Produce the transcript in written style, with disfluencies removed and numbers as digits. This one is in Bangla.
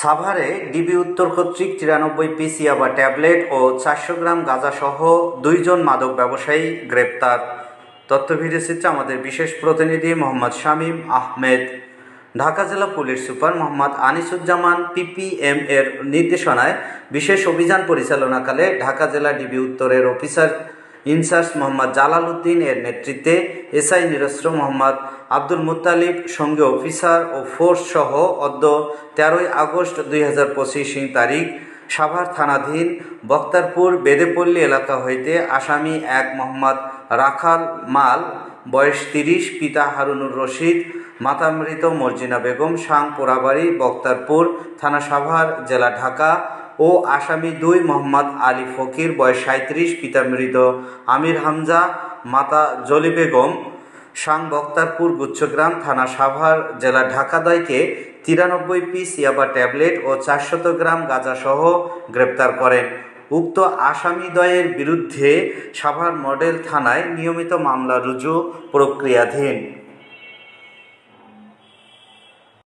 সাভারে ডিবি উত্তর কর্তৃক ৯৩ পিস ইয়াবা ট্যাবলেট ও ৪০০ গ্রাম গাঁজাসহ ২ জন মাদক ব্যবসায়ী গ্রেপ্তার। তথ্য ভিডিওচিত্রে আমাদের বিশেষ প্রতিনিধি মোহাম্মদ শামীম আহমেদ। ঢাকা জেলা police super Mohammad Anisuzzaman PPM এর নির্দেশনায় বিশেষ অভিযান পরিচালনাকালে ঢাকা জেলা ডিবি উত্তরের অফিসার ইনচার্জ মোহাম্মদ জালাল উদ্দিন এর নেতৃত্বে এসআই নিরস্ত্র মোহাম্মদ আব্দুল মুত্তালিব সঙ্গে অফিসার ও ফোর্স সহ অদ্য ১৩ আগস্ট ২০২৫ তারিখ সাভার থানাধীন বক্তারপুর বেদেপল্লী এলাকা হইতে আসামি এক মোহাম্মদ রাখাল মাল বয়স ৩০, পিতা হারুনুর রশিদ, মাতা মৃত মর্জিনা বেগম, সাং পোড়াবাড়ি, বক্তারপুর থানা, সাভার জেলা, ঢাকা ও আসামি ২ মোহাম্মদ আলী ফকির বয়স ৩৭, পিতা মৃত আমির হামজা, মাতা জলি বেগম, সাং বক্তারপুর গুচ্ছগ্রাম থানা, সাভার জেলা, ঢাকা দ্বয়কে ৯৩ পিস ইয়াবা ট্যাবলেট ও ৪০০ গ্রাম গাঁজাসহ গ্রেপ্তার করেন। উক্ত আসামিদ্বয়ের বিরুদ্ধে সাভার মডেল থানায় নিয়মিত মামলা রুজু প্রক্রিয়াধীন।